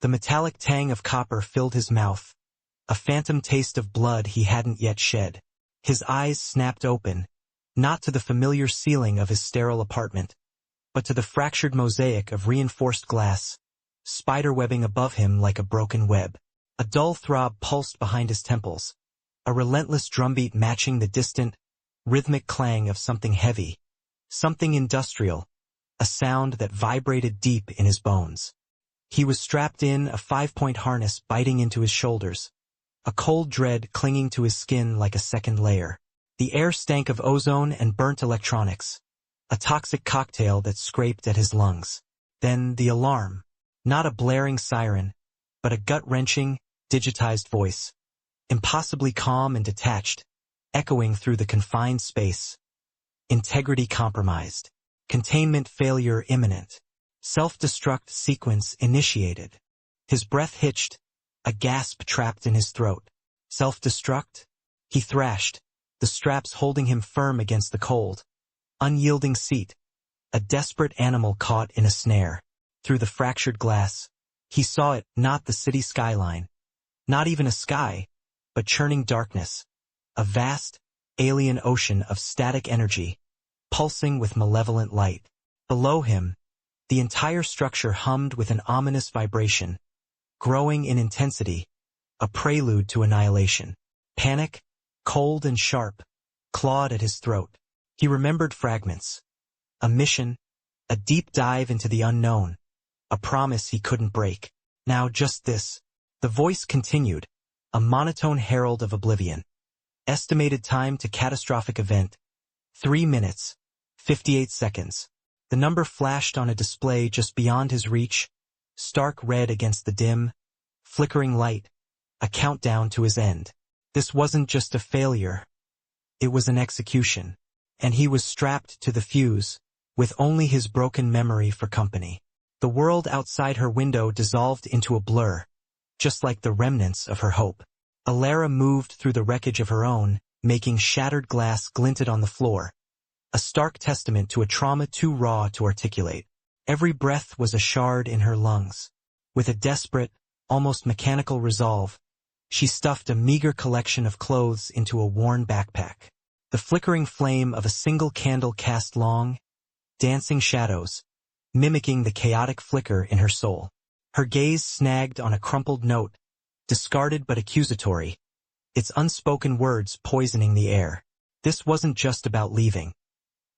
The metallic tang of copper filled his mouth, a phantom taste of blood he hadn't yet shed. His eyes snapped open, not to the familiar ceiling of his sterile apartment, but to the fractured mosaic of reinforced glass, spiderwebbing above him like a broken web. A dull throb pulsed behind his temples, a relentless drumbeat matching the distant, rhythmic clang of something heavy, something industrial, a sound that vibrated deep in his bones. He was strapped in, a 5-point harness biting into his shoulders, a cold dread clinging to his skin like a second layer. The air stank of ozone and burnt electronics, a toxic cocktail that scraped at his lungs. Then the alarm, not a blaring siren, but a gut-wrenching, digitized voice, impossibly calm and detached, echoing through the confined space. Integrity compromised. Containment failure imminent. Self-destruct sequence initiated. His breath hitched, a gasp trapped in his throat. Self-destruct? He thrashed, the straps holding him firm against the cold, unyielding seat, a desperate animal caught in a snare. Through the fractured glass, he saw it, not the city skyline, not even a sky, but churning darkness, a vast, alien ocean of static energy, pulsing with malevolent light. Below him, the entire structure hummed with an ominous vibration, growing in intensity, a prelude to annihilation. Panic, cold and sharp, clawed at his throat. He remembered fragments. A mission, a deep dive into the unknown, a promise he couldn't break. Now just this. The voice continued, a monotone herald of oblivion. Estimated time to catastrophic event, 3 minutes, 58 seconds. The number flashed on a display just beyond his reach, stark red against the dim, flickering light, a countdown to his end. This wasn't just a failure. It was an execution. And he was strapped to the fuse, with only his broken memory for company. The world outside her window dissolved into a blur, just like the remnants of her hope. Alara moved through the wreckage of her own, making shattered glass glinted on the floor, a stark testament to a trauma too raw to articulate. Every breath was a shard in her lungs. With a desperate, almost mechanical resolve, she stuffed a meager collection of clothes into a worn backpack. The flickering flame of a single candle cast long, dancing shadows, mimicking the chaotic flicker in her soul. Her gaze snagged on a crumpled note, discarded but accusatory, its unspoken words poisoning the air. This wasn't just about leaving.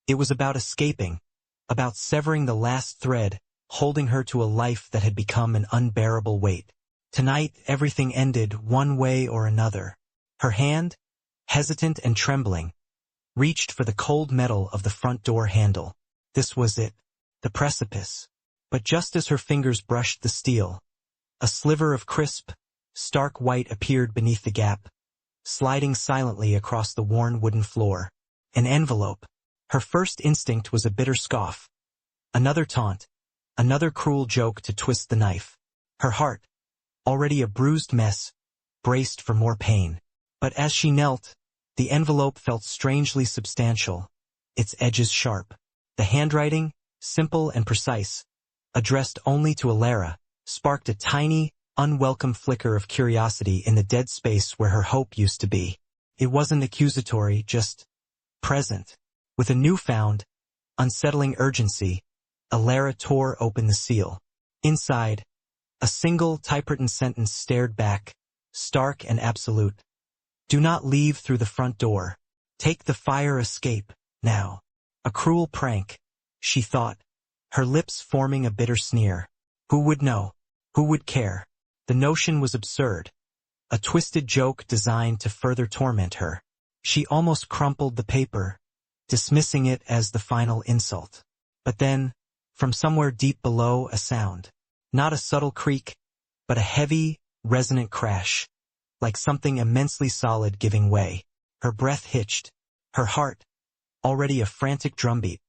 It was about escaping, about severing the last thread, holding her to a life that had become an unbearable weight. Tonight, everything ended one way or another. Her hand, hesitant and trembling, reached for the cold metal of the front door handle. This was it, the precipice. But just as her fingers brushed the steel, a sliver of crisp, stark white appeared beneath the gap, sliding silently across the worn wooden floor. An envelope. Her first instinct was a bitter scoff. Another taunt, another cruel joke to twist the knife. Her heart, already a bruised mess, braced for more pain. But as she knelt, the envelope felt strangely substantial, its edges sharp. The handwriting, simple and precise, addressed only to Alara, sparked a tiny, unwelcome flicker of curiosity in the dead space where her hope used to be. It wasn't accusatory, just present. With a newfound, unsettling urgency, Alara tore open the seal. Inside, a single typewritten sentence stared back, stark and absolute. Do not leave through the front door. Take the fire escape, now. A cruel prank, she thought, her lips forming a bitter sneer. Who would know? Who would care? The notion was absurd, a twisted joke designed to further torment her. She almost crumpled the paper, dismissing it as the final insult. But then, from somewhere deep below, a sound. Not a subtle creak, but a heavy, resonant crash, like something immensely solid giving way. Her breath hitched. Her heart, already a frantic drumbeat,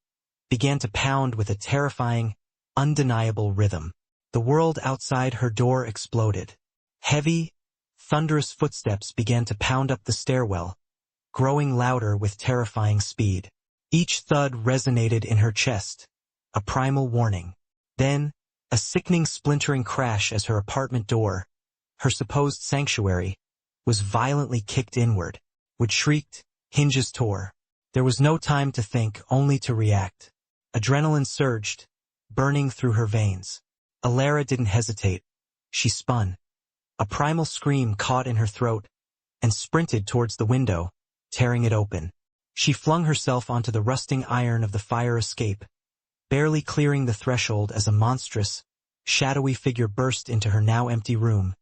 began to pound with a terrifying, undeniable rhythm. The world outside her door exploded. Heavy, thunderous footsteps began to pound up the stairwell, growing louder with terrifying speed. Each thud resonated in her chest, a primal warning. Then, A sickening splintering crash as her apartment door, her supposed sanctuary, was violently kicked inward. Wood shrieked, hinges tore. There was no time to think, only to react. Adrenaline surged, burning through her veins. Alara didn't hesitate. She spun. A primal scream caught in her throat, and sprinted towards the window, tearing it open. She flung herself onto the rusting iron of the fire escape, barely clearing the threshold as a monstrous, shadowy figure burst into her now empty room,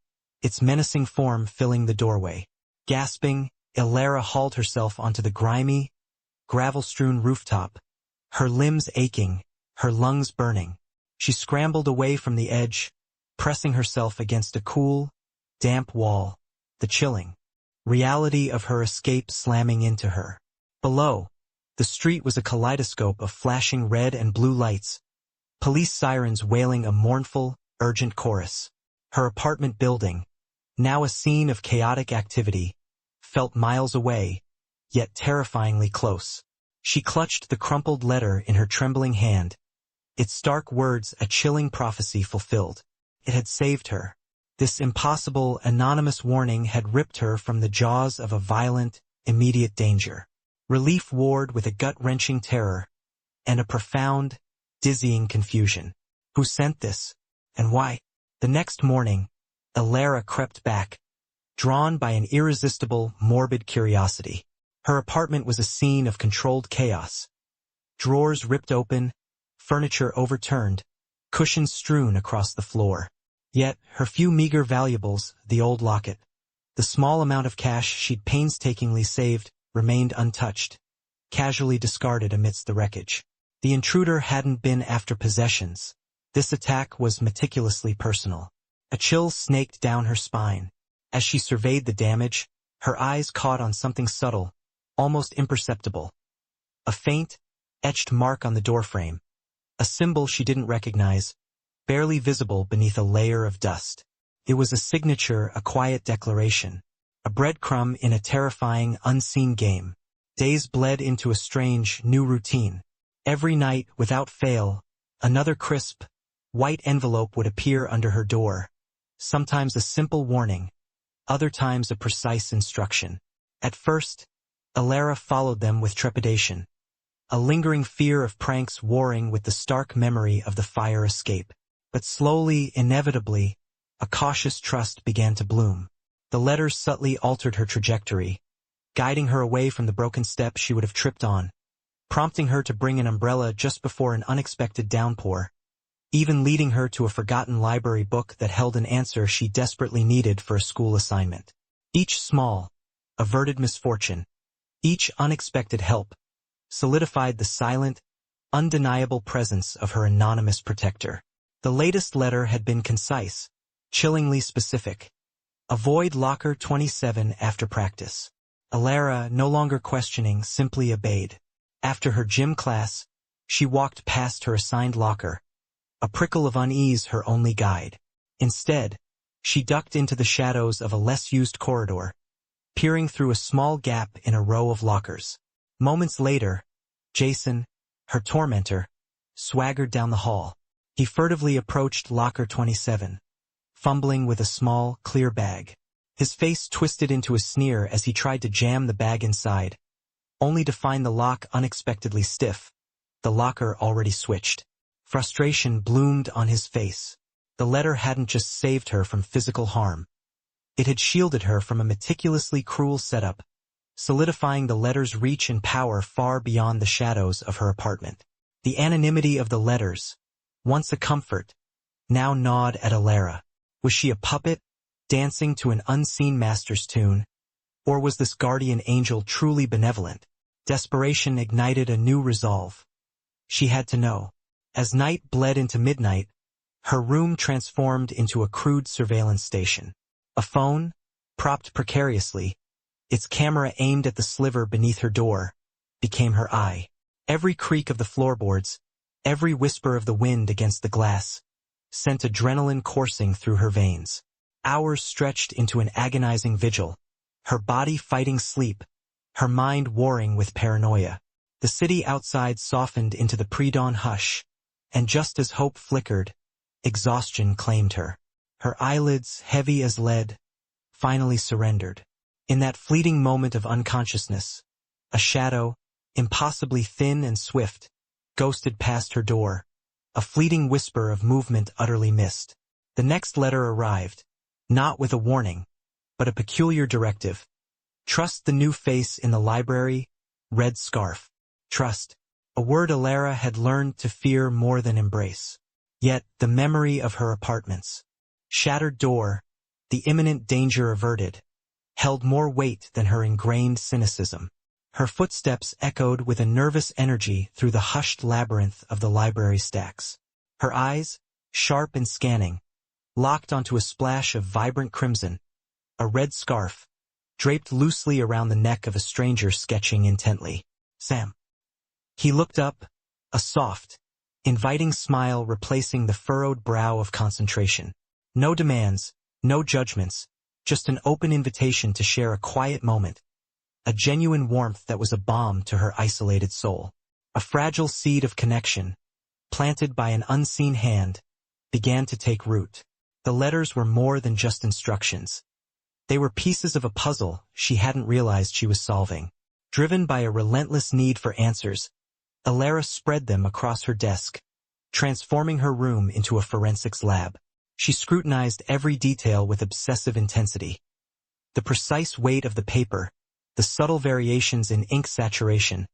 its menacing form filling the doorway. Gasping, Alara hauled herself onto the grimy, gravel-strewn rooftop, her limbs aching, her lungs burning. She scrambled away from the edge, pressing herself against a cool, damp wall, the chilling reality of her escape slamming into her. Below, the street was a kaleidoscope of flashing red and blue lights, police sirens wailing a mournful, urgent chorus. Her apartment building, now a scene of chaotic activity, felt miles away, yet terrifyingly close. She clutched the crumpled letter in her trembling hand, its stark words a chilling prophecy fulfilled. It had saved her. This impossible, anonymous warning had ripped her from the jaws of a violent, immediate danger. Relief warred with a gut-wrenching terror, and a profound, dizzying confusion. Who sent this? And why? The next morning, Alara crept back, drawn by an irresistible, morbid curiosity. Her apartment was a scene of controlled chaos. Drawers ripped open, furniture overturned, cushions strewn across the floor. Yet, her few meager valuables, the old locket, the small amount of cash she'd painstakingly saved, remained untouched, casually discarded amidst the wreckage. The intruder hadn't been after possessions. This attack was meticulously personal. A chill snaked down her spine. As she surveyed the damage, her eyes caught on something subtle, almost imperceptible. A faint, etched mark on the doorframe. A symbol she didn't recognize, barely visible beneath a layer of dust. It was a signature, a quiet declaration. A breadcrumb in a terrifying, unseen game. Days bled into a strange, new routine. Every night, without fail, another crisp, white envelope would appear under her door. Sometimes a simple warning, other times a precise instruction. At first, Alara followed them with trepidation, a lingering fear of pranks warring with the stark memory of the fire escape. But slowly, inevitably, a cautious trust began to bloom. The letters subtly altered her trajectory, guiding her away from the broken steps she would have tripped on, prompting her to bring an umbrella just before an unexpected downpour, even leading her to a forgotten library book that held an answer she desperately needed for a school assignment. Each small, averted misfortune, each unexpected help, solidified the silent, undeniable presence of her anonymous protector. The latest letter had been concise, chillingly specific. Avoid locker 27 after practice. Alara, no longer questioning, simply obeyed. After her gym class, she walked past her assigned locker, a prickle of unease her only guide. Instead, she ducked into the shadows of a less-used corridor, peering through a small gap in a row of lockers. Moments later, Jason, her tormentor, swaggered down the hall. He furtively approached locker 27, fumbling with a small, clear bag. His face twisted into a sneer as he tried to jam the bag inside, only to find the lock unexpectedly stiff, the locker already switched. Frustration bloomed on his face. The letter hadn't just saved her from physical harm. It had shielded her from a meticulously cruel setup, solidifying the letter's reach and power far beyond the shadows of her apartment. The anonymity of the letters, once a comfort, now gnawed at Alara. Was she a puppet, dancing to an unseen master's tune? Or was this guardian angel truly benevolent? Desperation ignited a new resolve. She had to know. As night bled into midnight, her room transformed into a crude surveillance station. A phone, propped precariously, its camera aimed at the sliver beneath her door, became her eye. Every creak of the floorboards, every whisper of the wind against the glass, sent adrenaline coursing through her veins. Hours stretched into an agonizing vigil, her body fighting sleep, her mind warring with paranoia. The city outside softened into the pre-dawn hush, and just as hope flickered, Exhaustion claimed her. Her eyelids, heavy as lead, finally surrendered. In that fleeting moment of unconsciousness, a shadow, impossibly thin and swift, ghosted past her door, a fleeting whisper of movement utterly missed. The next letter arrived, not with a warning, but a peculiar directive. Trust the new face in the library, red scarf. Trust, a word Alara had learned to fear more than embrace. Yet the memory of her apartment's shattered door, the imminent danger averted, held more weight than her ingrained cynicism. Her footsteps echoed with a nervous energy through the hushed labyrinth of the library stacks. Her eyes, sharp and scanning, locked onto a splash of vibrant crimson, a red scarf, draped loosely around the neck of a stranger sketching intently. Sam. He looked up, a soft, inviting smile replacing the furrowed brow of concentration. No demands, no judgments, just an open invitation to share a quiet moment, a genuine warmth that was a balm to her isolated soul. A fragile seed of connection, planted by an unseen hand, began to take root. The letters were more than just instructions. They were pieces of a puzzle she hadn't realized she was solving. Driven by a relentless need for answers, Alara spread them across her desk, transforming her room into a forensics lab. She scrutinized every detail with obsessive intensity. The precise weight of the paper, the subtle variations in ink saturation,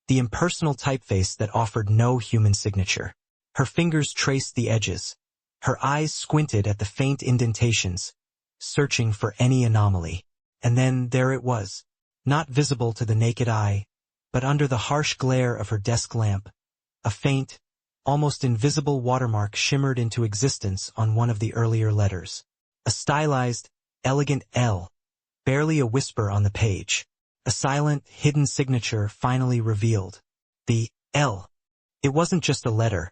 the impersonal typeface that offered no human signature. Her fingers traced the edges. Her eyes squinted at the faint indentations, searching for any anomaly. And then there it was, not visible to the naked eye, but under the harsh glare of her desk lamp, a faint, almost invisible watermark shimmered into existence on one of the earlier letters. A stylized, elegant L, barely a whisper on the page. A silent, hidden signature finally revealed. The L. It wasn't just a letter.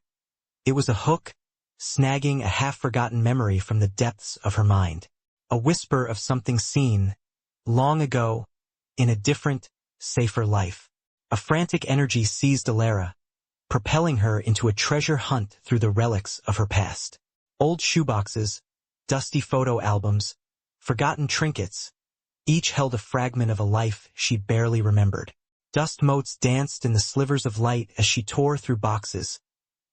It was a hook, snagging a half-forgotten memory from the depths of her mind. A whisper of something seen, long ago, in a different, safer life. A frantic energy seized Alara, propelling her into a treasure hunt through the relics of her past. Old shoeboxes, dusty photo albums, forgotten trinkets, each held a fragment of a life she barely remembered. Dust motes danced in the slivers of light as she tore through boxes,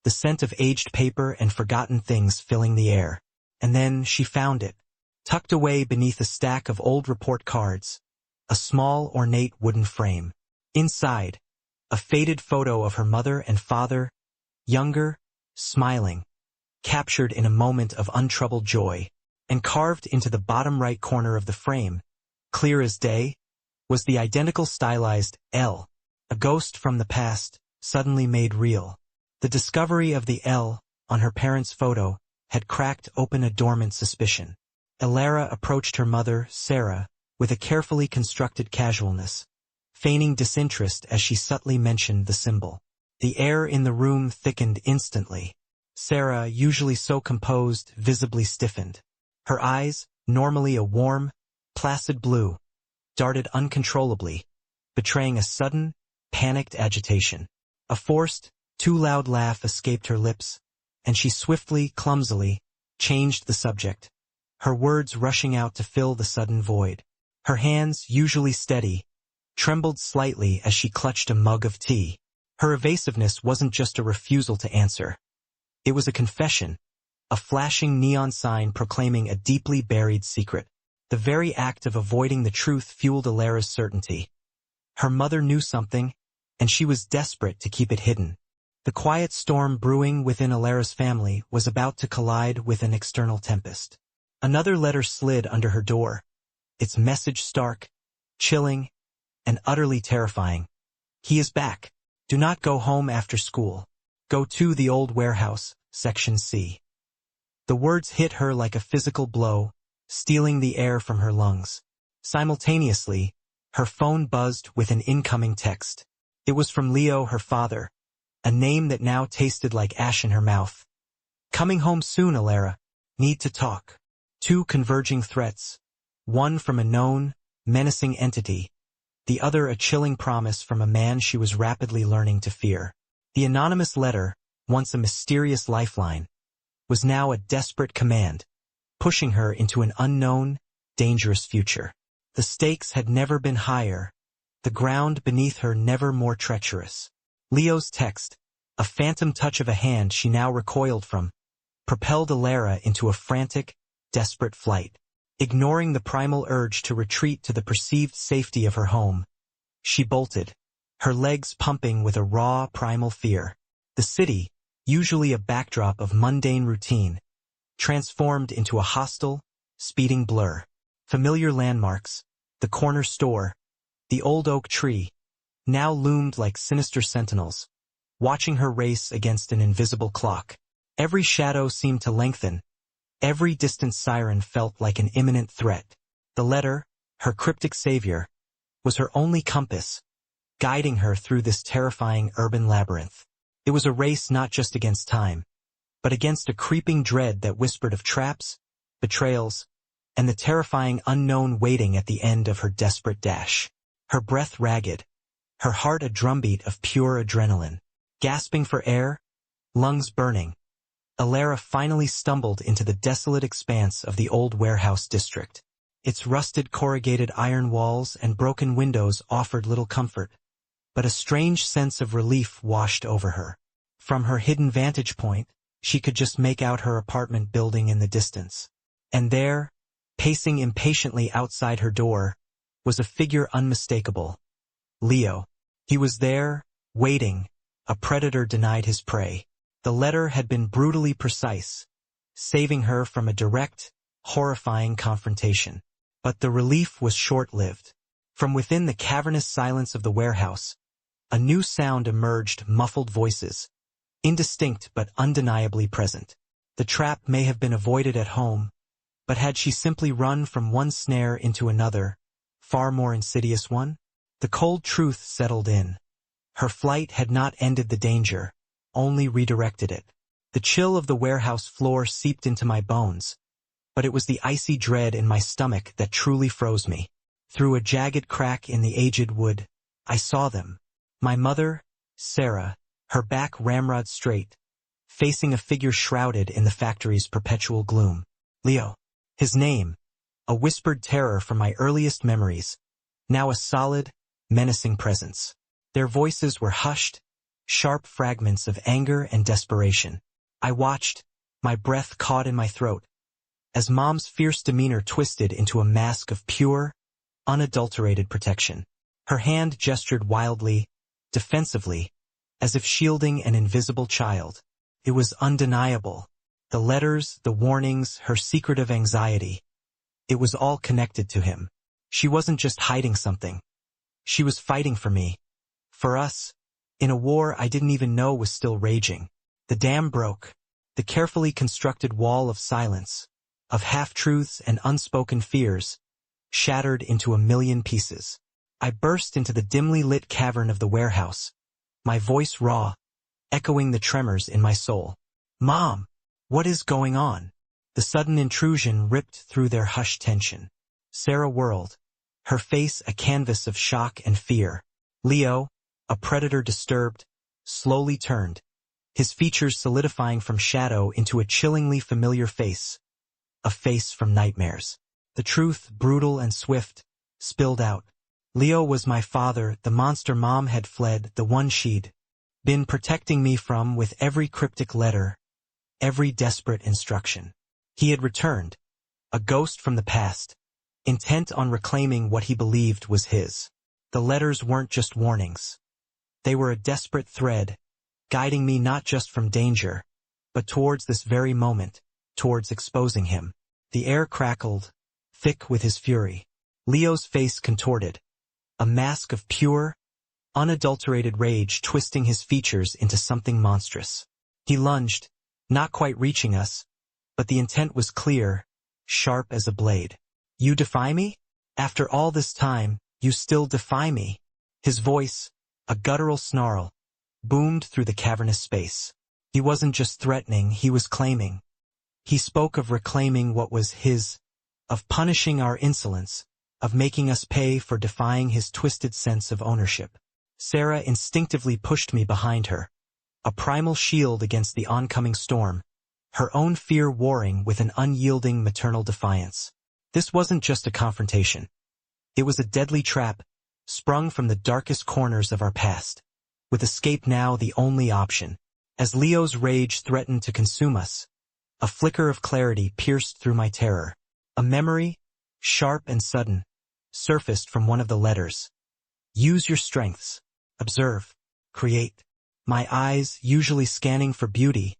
the scent of aged paper and forgotten things filling the air. And then she found it, tucked away beneath a stack of old report cards, a small, ornate wooden frame. Inside, a faded photo of her mother and father, younger, smiling, captured in a moment of untroubled joy, and carved into the bottom right corner of the frame, clear as day, was the identical stylized L, a ghost from the past, suddenly made real. The discovery of the L on her parents' photo had cracked open a dormant suspicion. Alara approached her mother, Sarah, with a carefully constructed casualness, feigning disinterest as she subtly mentioned the symbol. The air in the room thickened instantly. Sarah, usually so composed, visibly stiffened. Her eyes, normally a warm, placid blue, darted uncontrollably, betraying a sudden, panicked agitation. A forced, too loud laugh escaped her lips, and she swiftly, clumsily, changed the subject, her words rushing out to fill the sudden void. Her hands, usually steady, trembled slightly as she clutched a mug of tea. Her evasiveness wasn't just a refusal to answer. It was a confession, a flashing neon sign proclaiming a deeply buried secret. The very act of avoiding the truth fueled Alara's certainty. Her mother knew something, and she was desperate to keep it hidden. The quiet storm brewing within Alara's family was about to collide with an external tempest. Another letter slid under her door, its message stark, chilling, and utterly terrifying. He is back. Do not go home after school. Go to the old warehouse, Section C. The words hit her like a physical blow, stealing the air from her lungs. Simultaneously, her phone buzzed with an incoming text. It was from Leo, her father, a name that now tasted like ash in her mouth. Coming home soon, Alara. Need to talk. Two converging threats, one from a known, menacing entity, the other a chilling promise from a man she was rapidly learning to fear. The anonymous letter, once a mysterious lifeline, was now a desperate command, pushing her into an unknown, dangerous future. The stakes had never been higher, the ground beneath her never more treacherous. Leo's text, a phantom touch of a hand she now recoiled from, propelled Alara into a frantic, desperate flight. Ignoring the primal urge to retreat to the perceived safety of her home, she bolted, her legs pumping with a raw, primal fear. The city, usually a backdrop of mundane routine, transformed into a hostile, speeding blur. Familiar landmarks, the corner store, the old oak tree, now loomed like sinister sentinels, watching her race against an invisible clock. Every shadow seemed to lengthen. Every distant siren felt like an imminent threat. The letter, her cryptic savior, was her only compass, guiding her through this terrifying urban labyrinth. It was a race not just against time, but against a creeping dread that whispered of traps, betrayals, and the terrifying unknown waiting at the end of her desperate dash. Her breath ragged, her heart a drumbeat of pure adrenaline. Gasping for air, lungs burning, Alara finally stumbled into the desolate expanse of the old warehouse district. Its rusted corrugated iron walls and broken windows offered little comfort, but a strange sense of relief washed over her. From her hidden vantage point, she could just make out her apartment building in the distance. And there, pacing impatiently outside her door, was a figure unmistakable. Leo. He was there, waiting, a predator denied his prey. The letter had been brutally precise, saving her from a direct, horrifying confrontation. But the relief was short-lived. From within the cavernous silence of the warehouse, a new sound emerged, muffled voices, indistinct but undeniably present. The trap may have been avoided at home, but had she simply run from one snare into another, far more insidious one? The cold truth settled in. Her flight had not ended the danger, only redirected it. The chill of the warehouse floor seeped into my bones, but it was the icy dread in my stomach that truly froze me. Through a jagged crack in the aged wood, I saw them. My mother, Sarah, her back ramrod straight, facing a figure shrouded in the factory's perpetual gloom. Leo. His name, a whispered terror from my earliest memories, now a solid, menacing presence. Their voices were hushed, sharp fragments of anger and desperation. I watched, my breath caught in my throat, as Mom's fierce demeanor twisted into a mask of pure, unadulterated protection. Her hand gestured wildly, defensively, as if shielding an invisible child. It was undeniable. The letters, the warnings, her secretive anxiety. It was all connected to him. She wasn't just hiding something. She was fighting for me. For us, in a war I didn't even know was still raging. The dam broke. The carefully constructed wall of silence, of half-truths and unspoken fears, shattered into a million pieces. I burst into the dimly lit cavern of the warehouse, my voice raw, echoing the tremors in my soul. Mom! What is going on? The sudden intrusion ripped through their hushed tension. Sarah whirled, her face a canvas of shock and fear. Leo, a predator disturbed, slowly turned, his features solidifying from shadow into a chillingly familiar face. A face from nightmares. The truth, brutal and swift, spilled out. Leo was my father, the monster Mom had fled, the one she'd been protecting me from with every cryptic letter, every desperate instruction. He had returned, a ghost from the past, intent on reclaiming what he believed was his. The letters weren't just warnings. They were a desperate thread, guiding me not just from danger, but towards this very moment, towards exposing him. The air crackled, thick with his fury. Leo's face contorted, a mask of pure, unadulterated rage twisting his features into something monstrous. He lunged, not quite reaching us, but the intent was clear, sharp as a blade. You defy me? After all this time, you still defy me? His voice, a guttural snarl, boomed through the cavernous space. He wasn't just threatening, he was claiming. He spoke of reclaiming what was his, of punishing our insolence, of making us pay for defying his twisted sense of ownership. Sarah instinctively pushed me behind her, a primal shield against the oncoming storm, her own fear warring with an unyielding maternal defiance. This wasn't just a confrontation. It was a deadly trap, sprung from the darkest corners of our past, with escape now the only option. As Leo's rage threatened to consume us, a flicker of clarity pierced through my terror. A memory, sharp and sudden, surfaced from one of the letters. Use your strengths. Observe. Create. My eyes, usually scanning for beauty,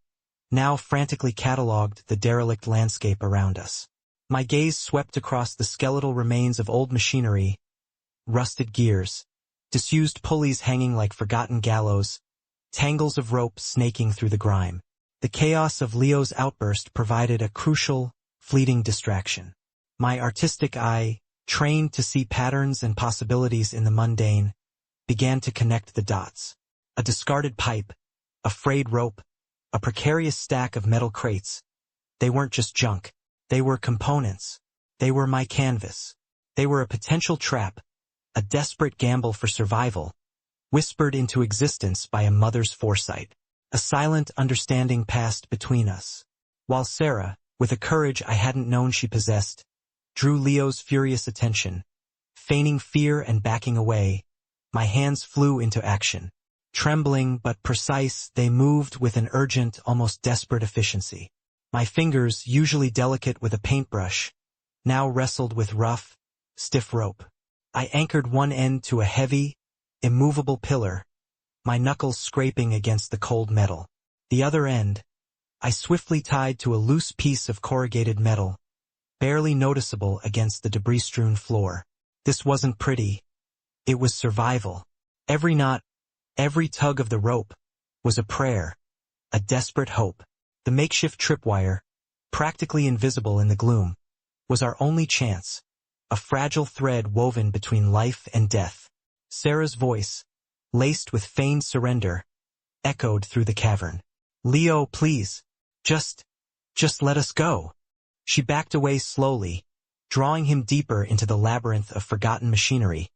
now frantically catalogued the derelict landscape around us. My gaze swept across the skeletal remains of old machinery, rusted gears, disused pulleys hanging like forgotten gallows, tangles of rope snaking through the grime. The chaos of Leo's outburst provided a crucial, fleeting distraction. My artistic eye, trained to see patterns and possibilities in the mundane, began to connect the dots. A discarded pipe, a frayed rope, a precarious stack of metal crates. They weren't just junk. They were components. They were my canvas. They were a potential trap, a desperate gamble for survival, whispered into existence by a mother's foresight. A silent understanding passed between us, while Sarah, with a courage I hadn't known she possessed, drew Leo's furious attention. Feigning fear and backing away, my hands flew into action. Trembling but precise, they moved with an urgent, almost desperate efficiency. My fingers, usually delicate with a paintbrush, now wrestled with rough, stiff rope. I anchored one end to a heavy, immovable pillar, my knuckles scraping against the cold metal. The other end, I swiftly tied to a loose piece of corrugated metal, barely noticeable against the debris-strewn floor. This wasn't pretty. It was survival. Every knot, every tug of the rope, was a prayer, a desperate hope. The makeshift tripwire, practically invisible in the gloom, was our only chance, a fragile thread woven between life and death. Sarah's voice, laced with feigned surrender, echoed through the cavern. "Leo, please, just let us go." She backed away slowly, drawing him deeper into the labyrinth of forgotten machinery,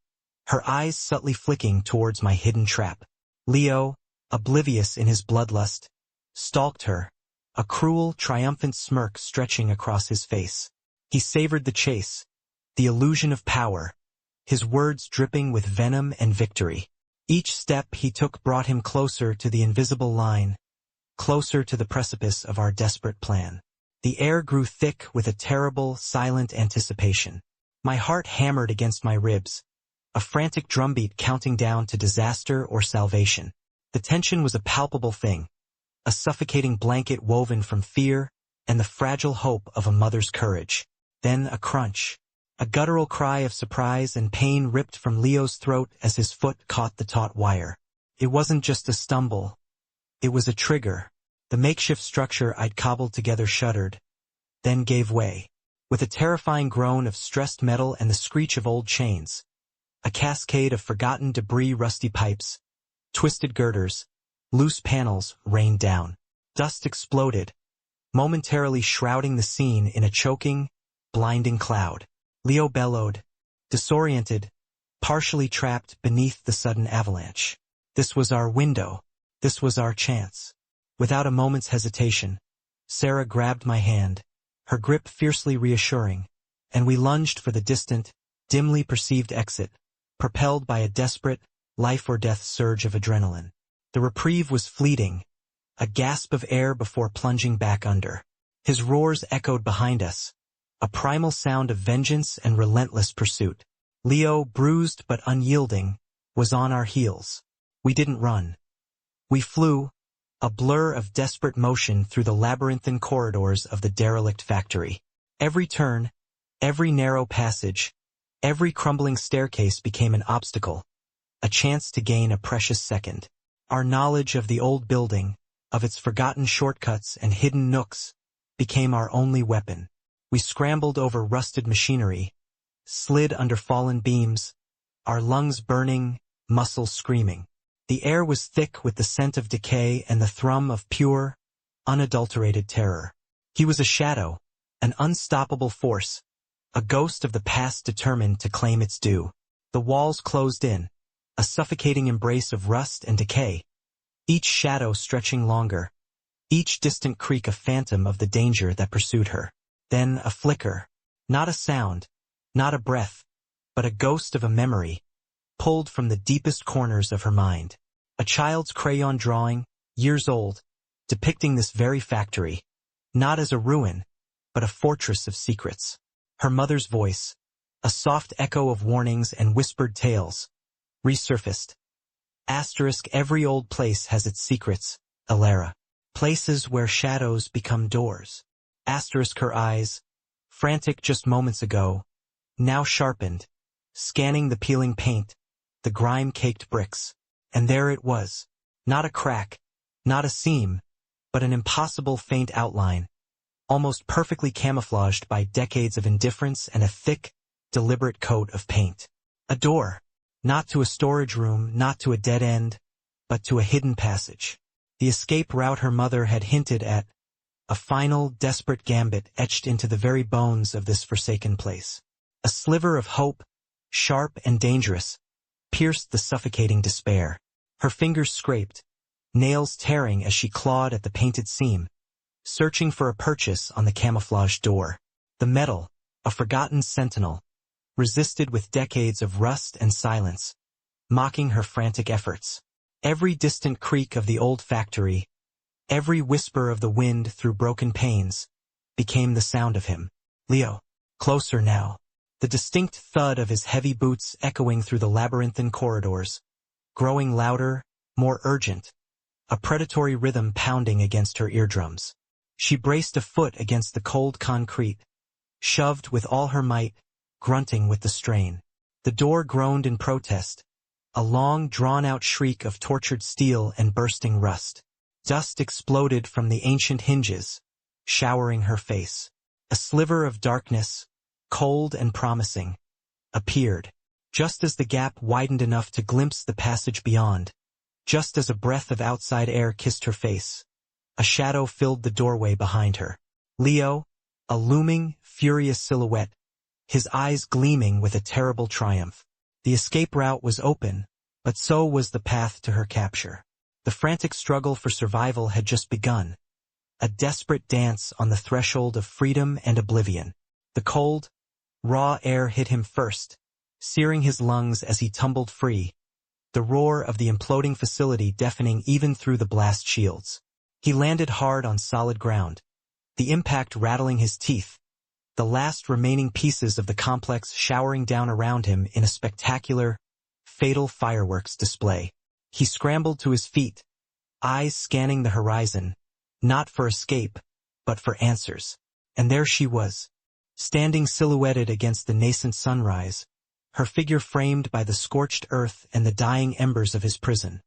her eyes subtly flicking towards my hidden trap. Leo, oblivious in his bloodlust, stalked her, a cruel, triumphant smirk stretching across his face. He savored the chase, the illusion of power, his words dripping with venom and victory. Each step he took brought him closer to the invisible line, closer to the precipice of our desperate plan. The air grew thick with a terrible, silent anticipation. My heart hammered against my ribs, a frantic drumbeat counting down to disaster or salvation. The tension was a palpable thing, a suffocating blanket woven from fear and the fragile hope of a mother's courage. Then a crunch. A guttural cry of surprise and pain ripped from Leo's throat as his foot caught the taut wire. It wasn't just a stumble. It was a trigger. The makeshift structure I'd cobbled together shuddered, then gave way. With a terrifying groan of stressed metal and the screech of old chains, a cascade of forgotten debris, rusty pipes, twisted girders, loose panels rained down. Dust exploded, momentarily shrouding the scene in a choking, blinding cloud. Leo bellowed, disoriented, partially trapped beneath the sudden avalanche. This was our window. This was our chance. Without a moment's hesitation, Sarah grabbed my hand, her grip fiercely reassuring, and we lunged for the distant, dimly perceived exit, propelled by a desperate, life-or-death surge of adrenaline. The reprieve was fleeting, a gasp of air before plunging back under. His roars echoed behind us, a primal sound of vengeance and relentless pursuit. Leo, bruised but unyielding, was on our heels. We didn't run. We flew, a blur of desperate motion through the labyrinthine corridors of the derelict factory. Every turn, every narrow passage, every crumbling staircase became an obstacle, a chance to gain a precious second. Our knowledge of the old building, of its forgotten shortcuts and hidden nooks, became our only weapon. We scrambled over rusted machinery, slid under fallen beams, our lungs burning, muscles screaming. The air was thick with the scent of decay and the thrum of pure, unadulterated terror. He was a shadow, an unstoppable force, a ghost of the past determined to claim its due. The walls closed in, a suffocating embrace of rust and decay, each shadow stretching longer, each distant creak a phantom of the danger that pursued her. Then a flicker, not a sound, not a breath, but a ghost of a memory, pulled from the deepest corners of her mind. A child's crayon drawing, years old, depicting this very factory, not as a ruin, but a fortress of secrets. Her mother's voice, a soft echo of warnings and whispered tales, resurfaced. Asterisk, every old place has its secrets, Alara. Places where shadows become doors. Asterisk, her eyes, frantic just moments ago, now sharpened, scanning the peeling paint, the grime-caked bricks. And there it was. Not a crack, not a seam, but an impossible faint outline, almost perfectly camouflaged by decades of indifference and a thick, deliberate coat of paint. A door. Not to a storage room, not to a dead end, but to a hidden passage. The escape route her mother had hinted at, a final, desperate gambit etched into the very bones of this forsaken place. A sliver of hope, sharp and dangerous, pierced the suffocating despair. Her fingers scraped, nails tearing as she clawed at the painted seam, searching for a purchase on the camouflaged door. The metal, a forgotten sentinel, resisted with decades of rust and silence, mocking her frantic efforts. Every distant creak of the old factory, every whisper of the wind through broken panes, became the sound of him. Leo, closer now. The distinct thud of his heavy boots echoing through the labyrinthine corridors, growing louder, more urgent, a predatory rhythm pounding against her eardrums. She braced a foot against the cold concrete, shoved with all her might, grunting with the strain. The door groaned in protest, a long, drawn-out shriek of tortured steel and bursting rust. Dust exploded from the ancient hinges, showering her face. A sliver of darkness, cold and promising, appeared, just as the gap widened enough to glimpse the passage beyond, just as a breath of outside air kissed her face. A shadow filled the doorway behind her. Leo, a looming, furious silhouette, his eyes gleaming with a terrible triumph. The escape route was open, but so was the path to her capture. The frantic struggle for survival had just begun, a desperate dance on the threshold of freedom and oblivion. The cold, raw air hit him first, searing his lungs as he tumbled free, the roar of the imploding facility deafening even through the blast shields. He landed hard on solid ground, the impact rattling his teeth, the last remaining pieces of the complex showering down around him in a spectacular, fatal fireworks display. He scrambled to his feet, eyes scanning the horizon, not for escape, but for answers. And there she was, standing silhouetted against the nascent sunrise, her figure framed by the scorched earth and the dying embers of his prison.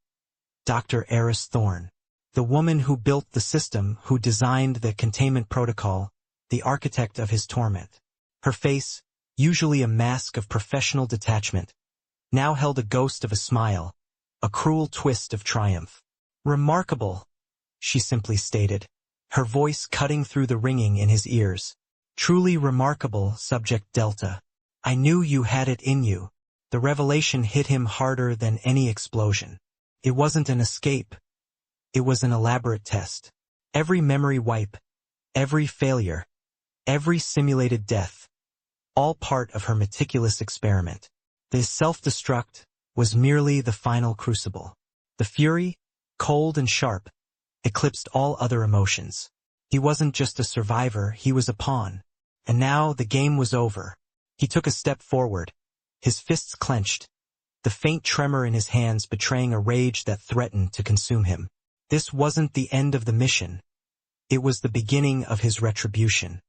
Dr. Aris Thorne, the woman who built the system, who designed the containment protocol, the architect of his torment. Her face, usually a mask of professional detachment, now held a ghost of a smile, a cruel twist of triumph. Remarkable, she simply stated, her voice cutting through the ringing in his ears. Truly remarkable, Subject Delta. I knew you had it in you. The revelation hit him harder than any explosion. It wasn't an escape. It was an elaborate test. Every memory wipe, every failure, every simulated death, all part of her meticulous experiment. The self-destruct was merely the final crucible. The fury, cold and sharp, eclipsed all other emotions. He wasn't just a survivor, he was a pawn. And now the game was over. He took a step forward, his fists clenched, the faint tremor in his hands betraying a rage that threatened to consume him. This wasn't the end of the mission. It was the beginning of his retribution.